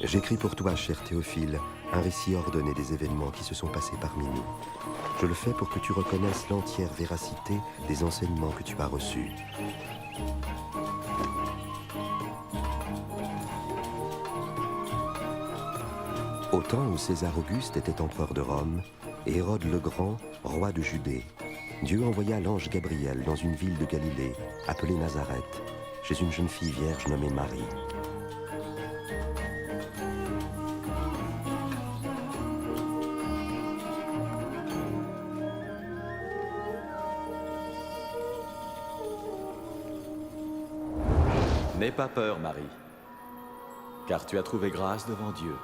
J'écris pour toi, cher Théophile, un récit ordonné des événements qui se sont passés parmi nous. Je le fais pour que tu reconnaisses l'entière véracité des enseignements que tu as reçus. Au temps où César Auguste était empereur de Rome, et Hérode le Grand, roi de Judée, Dieu envoya l'ange Gabriel dans une ville de Galilée, appelée Nazareth, chez une jeune fille vierge nommée Marie. N'aie pas peur, Marie, car tu as trouvé grâce devant Dieu.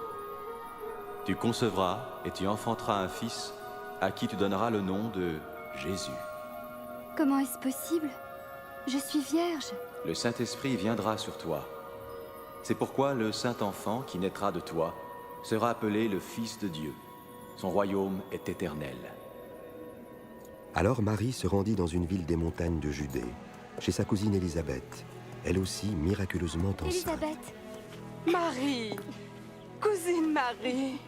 Tu concevras et tu enfanteras un fils à qui tu donneras le nom de Jésus. Comment est-ce possible? Je suis vierge. Le Saint-Esprit viendra sur toi. C'est pourquoi le Saint-Enfant qui naîtra de toi sera appelé le Fils de Dieu. Son royaume est éternel. Alors Marie se rendit dans une ville des montagnes de Judée, chez sa cousine Élisabeth, elle aussi miraculeusement enceinte. Élisabeth. Marie, cousine Marie.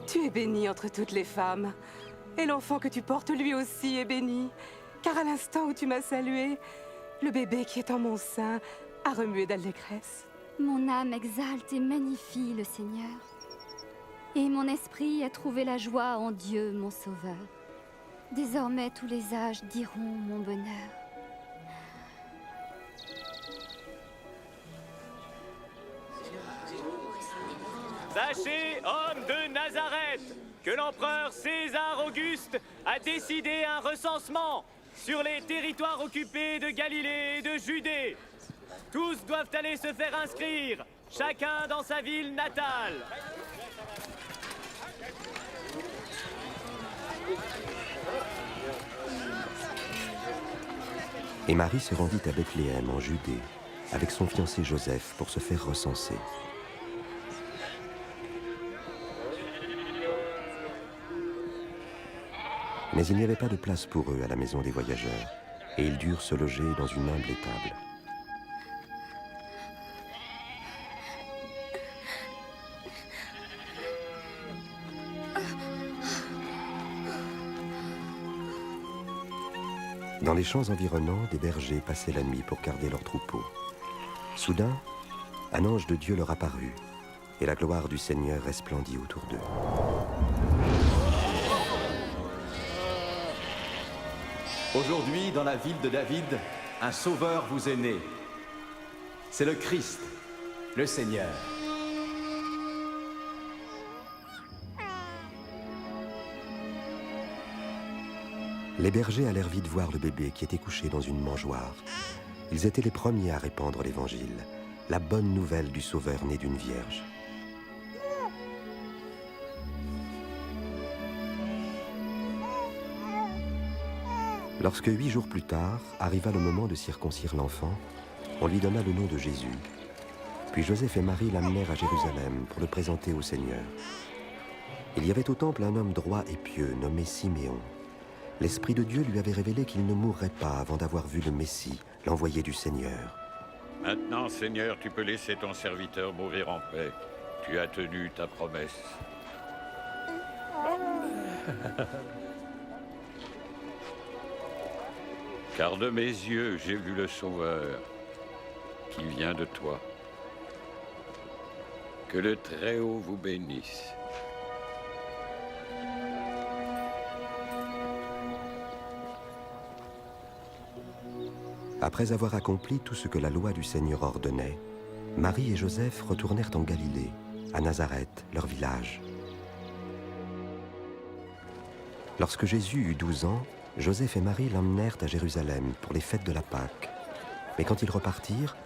Tu es bénie entre toutes les femmes, et l'enfant que tu portes lui aussi est béni, car à l'instant où tu m'as salué, le bébé qui est en mon sein a remué d'allégresse. Mon âme exalte et magnifie le Seigneur. Et mon esprit a trouvé la joie en Dieu, mon Sauveur. Désormais, tous les âges diront mon bonheur. Sachez, hommes de Nazareth, que l'empereur César Auguste a décidé un recensement sur les territoires occupés de Galilée et de Judée. Tous doivent aller se faire inscrire, chacun dans sa ville natale. Et Marie se rendit à Bethléem, en Judée, avec son fiancé Joseph pour se faire recenser. Mais il n'y avait pas de place pour eux à la maison des voyageurs, et ils durent se loger dans une humble étable. Dans les champs environnants, des bergers passaient la nuit pour garder leurs troupeaux. Soudain, un ange de Dieu leur apparut, et la gloire du Seigneur resplendit autour d'eux. Aujourd'hui, dans la ville de David, un sauveur vous est né. C'est le Christ, le Seigneur. Les bergers allèrent vite voir le bébé qui était couché dans une mangeoire. Ils étaient les premiers à répandre l'évangile, la bonne nouvelle du Sauveur né d'une vierge. Lorsque 8 jours plus tard arriva le moment de circoncire l'enfant, on lui donna le nom de Jésus. Puis Joseph et Marie l'amenèrent à Jérusalem pour le présenter au Seigneur. Il y avait au temple un homme droit et pieux nommé Siméon. L'Esprit de Dieu lui avait révélé qu'il ne mourrait pas avant d'avoir vu le Messie, l'envoyé du Seigneur. Maintenant, Seigneur, tu peux laisser ton serviteur mourir en paix. Tu as tenu ta promesse. Car de mes yeux, j'ai vu le Sauveur, qui vient de toi. Que le Très-Haut vous bénisse. Après avoir accompli tout ce que la loi du Seigneur ordonnait, Marie et Joseph retournèrent en Galilée, à Nazareth, leur village. Lorsque Jésus eut 12 ans, Joseph et Marie l'emmenèrent à Jérusalem pour les fêtes de la Pâque. Mais quand ils repartirent,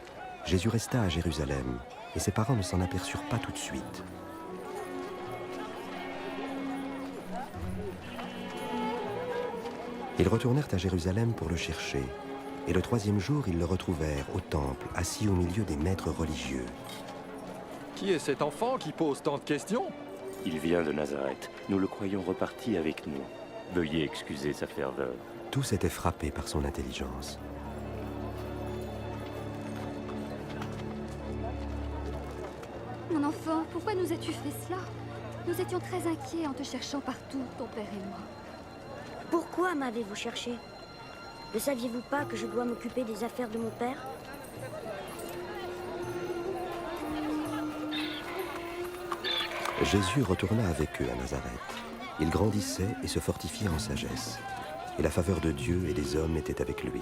Jésus resta à Jérusalem, et ses parents ne s'en aperçurent pas tout de suite. Ils retournèrent à Jérusalem pour le chercher, et le 3e jour, ils le retrouvèrent au temple, assis au milieu des maîtres religieux. Qui est cet enfant qui pose tant de questions? Il vient de Nazareth. Nous le croyons reparti avec nous. Veuillez excuser sa ferveur. Tous étaient frappés par son intelligence. Mon enfant, pourquoi nous as-tu fait cela? Nous étions très inquiets en te cherchant partout, ton père et moi. Pourquoi m'avez-vous cherché? Ne saviez-vous pas que je dois m'occuper des affaires de mon père? Jésus retourna avec eux à Nazareth. Il grandissait et se fortifiait en sagesse. Et la faveur de Dieu et des hommes était avec lui.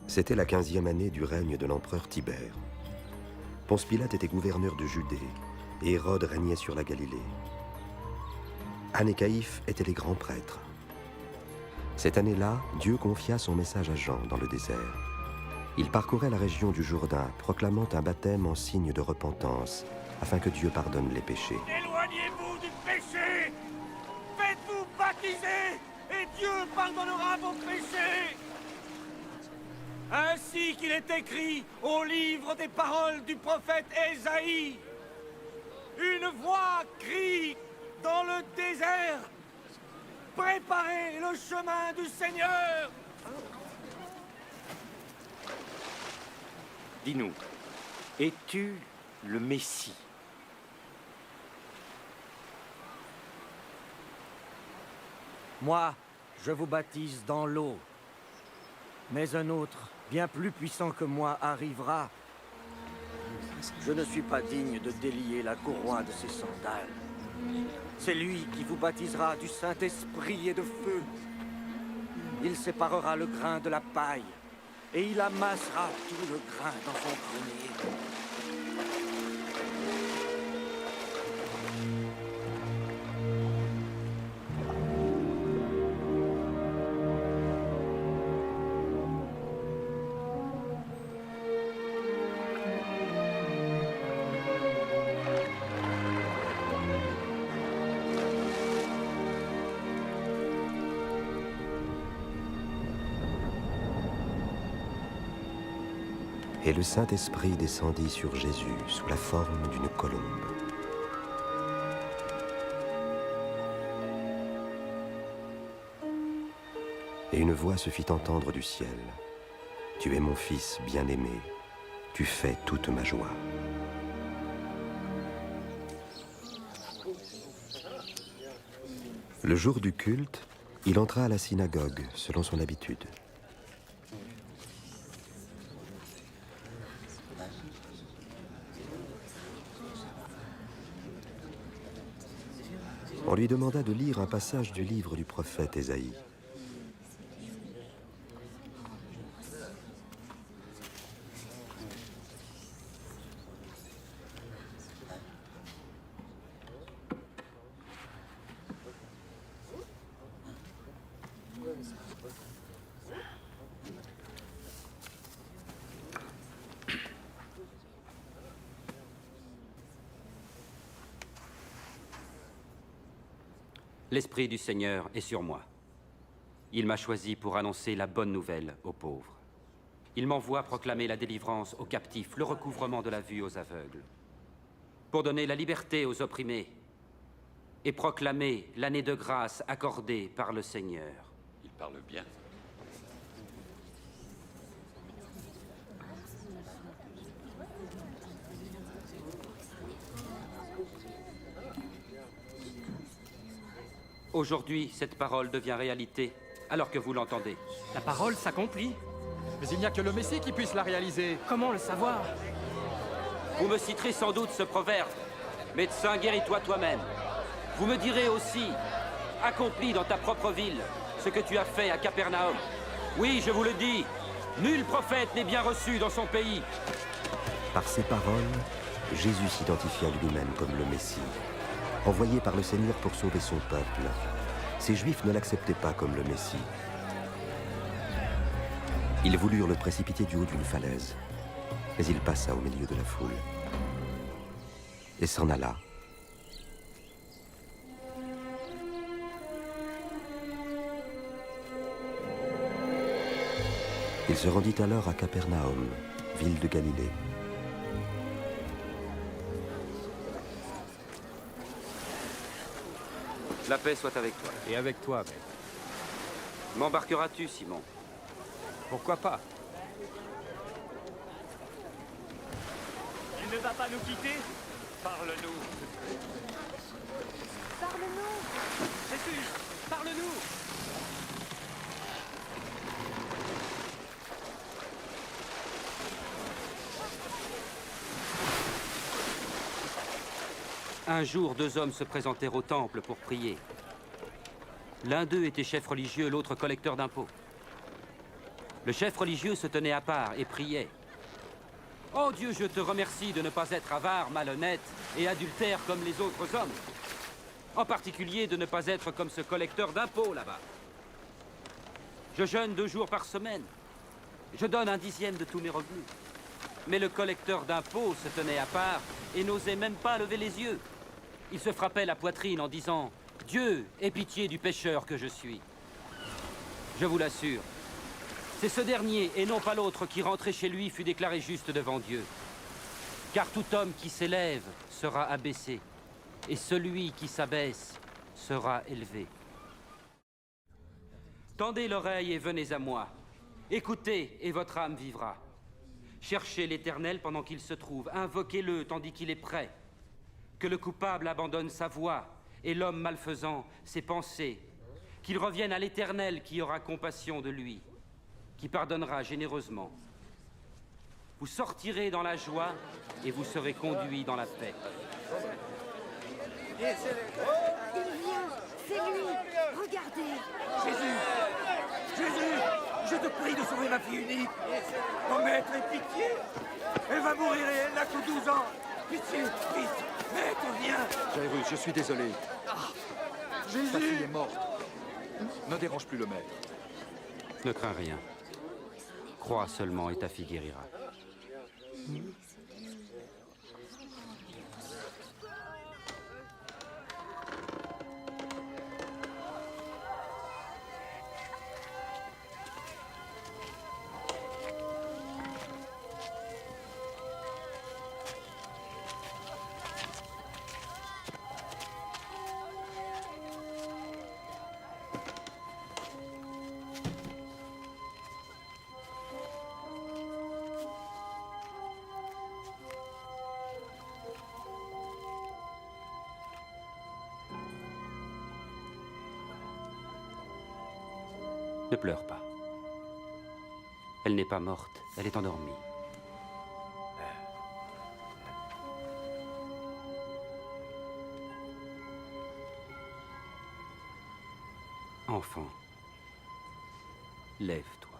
C'était la 15e année du règne de l'empereur Tibère. Ponce Pilate était gouverneur de Judée et Hérode régnait sur la Galilée. Anne et Caïphe étaient les grands prêtres. Cette année-là, Dieu confia son message à Jean dans le désert. Il parcourait la région du Jourdain, proclamant un baptême en signe de repentance, afin que Dieu pardonne les péchés. Éloignez-vous du péché! Faites-vous baptiser, et Dieu pardonnera vos péchés! Ainsi qu'il est écrit au livre des paroles du prophète Ésaïe. Une voix crie dans le désert. Préparez le chemin du Seigneur. Dis-nous, es-tu le Messie? Moi, je vous baptise dans l'eau. Mais un autre, bien plus puissant que moi, arrivera. Je ne suis pas digne de délier la courroie de ses sandales. C'est lui qui vous baptisera du Saint-Esprit et de feu. Il séparera le grain de la paille, et il amassera tout le grain dans son grenier. Et le Saint-Esprit descendit sur Jésus sous la forme d'une colombe. Et une voix se fit entendre du ciel. « Tu es mon Fils bien-aimé, tu fais toute ma joie. » Le jour du culte, il entra à la synagogue, selon son habitude. On lui demanda de lire un passage du livre du prophète Ésaïe. L'Esprit du Seigneur est sur moi. Il m'a choisi pour annoncer la bonne nouvelle aux pauvres. Il m'envoie proclamer la délivrance aux captifs, le recouvrement de la vue aux aveugles, pour donner la liberté aux opprimés et proclamer l'année de grâce accordée par le Seigneur. Il parle bien. Aujourd'hui, cette parole devient réalité, alors que vous l'entendez. La parole s'accomplit. Mais il n'y a que le Messie qui puisse la réaliser. Comment le savoir? Vous me citerez sans doute ce proverbe. Médecin, guéris-toi toi-même. Vous me direz aussi, accomplis dans ta propre ville ce que tu as fait à Capernaum. Oui, je vous le dis, nul prophète n'est bien reçu dans son pays. Par ces paroles, Jésus s'identifia lui-même comme le Messie, envoyé par le Seigneur pour sauver son peuple. Ces Juifs ne l'acceptaient pas comme le Messie. Ils voulurent le précipiter du haut d'une falaise, mais il passa au milieu de la foule. et s'en alla. Il se rendit alors à Capernaum, ville de Galilée. La paix soit avec toi. Et avec toi, maître. M'embarqueras-tu, Simon? Pourquoi pas? Il ne va pas nous quitter? Parle-nous. Parle-nous! Jésus, parle-nous! Un jour, deux hommes se présentèrent au temple pour prier. L'un d'eux était chef religieux, l'autre collecteur d'impôts. Le chef religieux se tenait à part et priait. « Oh Dieu, je te remercie de ne pas être avare, malhonnête et adultère comme les autres hommes. En particulier de ne pas être comme ce collecteur d'impôts là-bas. Je jeûne 2 jours par semaine. Je donne 1/10 de tous mes revenus. Mais le collecteur d'impôts se tenait à part et n'osait même pas lever les yeux. Il se frappait la poitrine en disant « Dieu, aie pitié du pécheur que je suis. » Je vous l'assure, c'est ce dernier et non pas l'autre qui rentrait chez lui fut déclaré juste devant Dieu. Car tout homme qui s'élève sera abaissé, et celui qui s'abaisse sera élevé. Tendez l'oreille et venez à moi. Écoutez et votre âme vivra. Cherchez l'Éternel pendant qu'il se trouve, invoquez-le tandis qu'il est prêt. Que le coupable abandonne sa voie et l'homme malfaisant ses pensées. Qu'il revienne à l'Éternel qui aura compassion de lui, qui pardonnera généreusement. Vous sortirez dans la joie et vous serez conduits dans la paix. Il vient, c'est lui, regardez. Jésus! Jésus! Je te prie de sauver ma fille unique. Ton maître, aie pitié. Elle va mourir et elle n'a que 12 ans. Pitié, vite. Maître, viens. Jairus, je suis désolé. Jésus! Ta fille est morte. Ne dérange plus le maître. Ne crains rien. Crois seulement et ta fille guérira. Ne pleure pas. Elle n'est pas morte, elle est endormie. Enfant, lève-toi.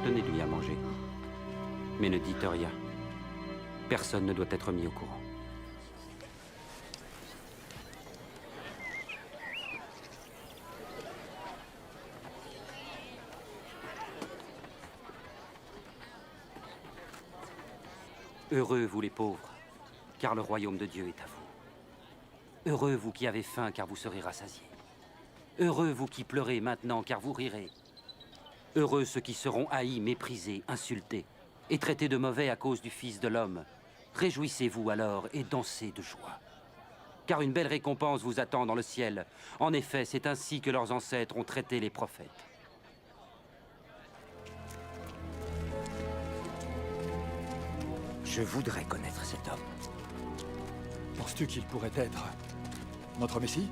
Donnez-lui à manger. Mais ne dites rien. Personne ne doit être mis au courant. Heureux vous les pauvres, car le royaume de Dieu est à vous. Heureux vous qui avez faim, car vous serez rassasiés. Heureux vous qui pleurez maintenant, car vous rirez. Heureux ceux qui seront haïs, méprisés, insultés, et traités de mauvais à cause du Fils de l'homme. Réjouissez-vous alors et dansez de joie. Car une belle récompense vous attend dans le ciel. En effet, c'est ainsi que leurs ancêtres ont traité les prophètes. Je voudrais connaître cet homme. Penses-tu qu'il pourrait être notre Messie?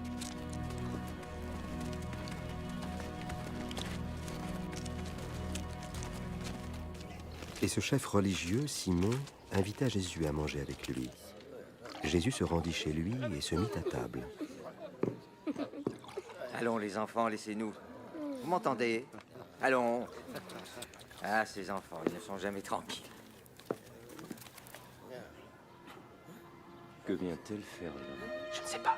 Et ce chef religieux, Simon, invita Jésus à manger avec lui. Jésus se rendit chez lui et se mit à table. Allons les enfants, laissez-nous. Vous m'entendez? Allons. Ah, ces enfants, ils ne sont jamais tranquilles. Que vient-elle faire là? Je ne sais pas.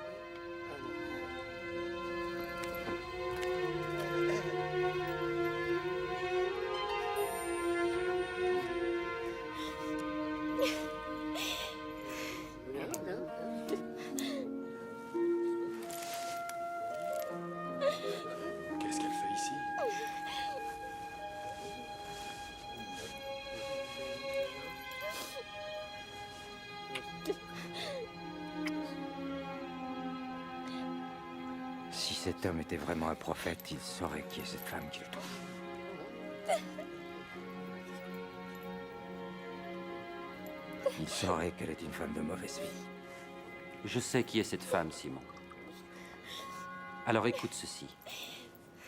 Qu'est-ce qu'elle fait ici? Si cet homme était vraiment un prophète, il saurait qui est cette femme qu'il touche. Il saurait qu'elle est une femme de mauvaise vie. Je sais qui est cette femme, Simon. Alors écoute ceci.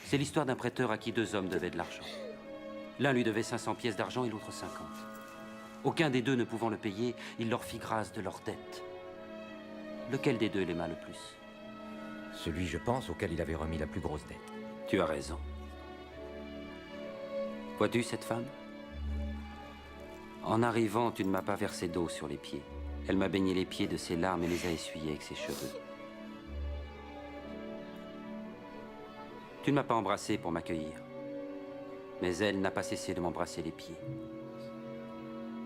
C'est l'histoire d'un prêteur à qui 2 hommes devaient de l'argent. L'un lui devait 500 pièces d'argent et l'autre 50. Aucun des deux ne pouvant le payer, il leur fit grâce de leur dette. Lequel des deux l'aima le plus? Celui, je pense, auquel il avait remis la plus grosse dette. Tu as raison. Vois-tu cette femme? En arrivant, tu ne m'as pas versé d'eau sur les pieds. Elle m'a baigné les pieds de ses larmes et les a essuyés avec ses cheveux. Tu ne m'as pas embrassé pour m'accueillir, mais elle n'a pas cessé de m'embrasser les pieds.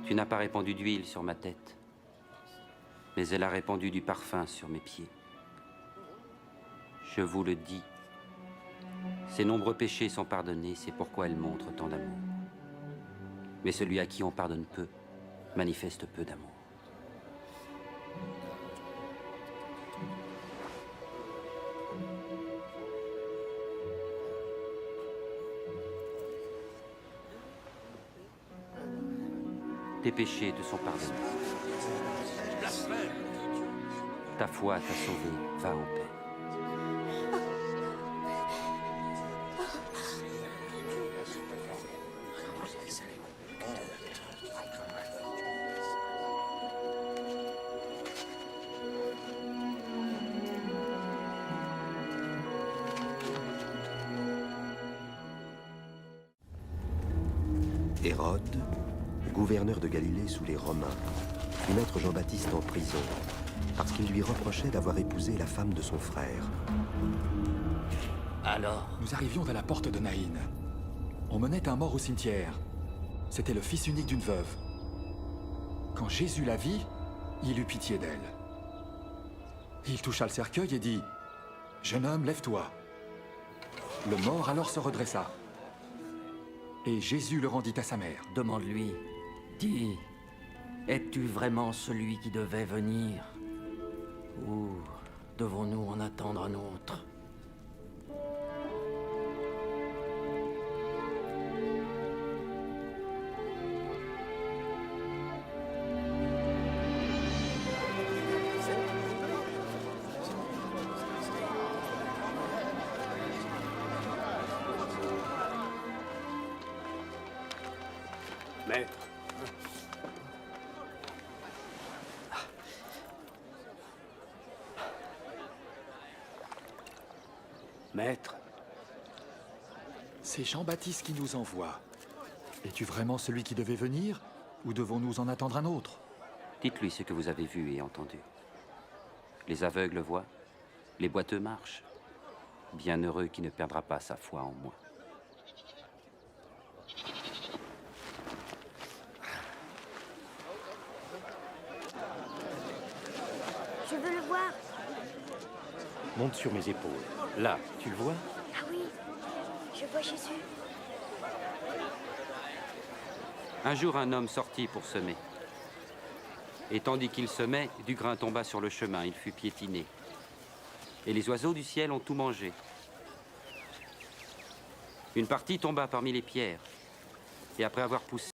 Tu n'as pas répandu d'huile sur ma tête, mais elle a répandu du parfum sur mes pieds. Je vous le dis, ses nombreux péchés sont pardonnés, c'est pourquoi elle montre tant d'amour. Mais celui à qui on pardonne peu, manifeste peu d'amour. Tes péchés te sont pardonnés. Ta foi t'a sauvé, va en paix. Hérode, gouverneur de Galilée sous les Romains, fit mettre Jean-Baptiste en prison parce qu'il lui reprochait d'avoir épousé la femme de son frère. Alors? Nous arrivions à la porte de Naïn. On menait un mort au cimetière. C'était le fils unique d'une veuve. Quand Jésus la vit, il eut pitié d'elle. Il toucha le cercueil et dit « Jeune homme, lève-toi ». Le mort alors se redressa. Et Jésus le rendit à sa mère. Demande-lui, dis, es-tu vraiment celui qui devait venir? Ou devons-nous en attendre un autre? Maître. Maître. C'est Jean-Baptiste qui nous envoie. Es-tu vraiment celui qui devait venir, ou devons-nous en attendre un autre? Dites-lui ce que vous avez vu et entendu. Les aveugles voient, les boiteux marchent. Bienheureux qui ne perdra pas sa foi en moi. Je veux le voir. Monte sur mes épaules. Là, tu le vois? Ah oui, je vois Jésus. Un jour, un homme sortit pour semer. Et tandis qu'il semait, du grain tomba sur le chemin, il fut piétiné. Et les oiseaux du ciel ont tout mangé. Une partie tomba parmi les pierres, et après avoir poussé,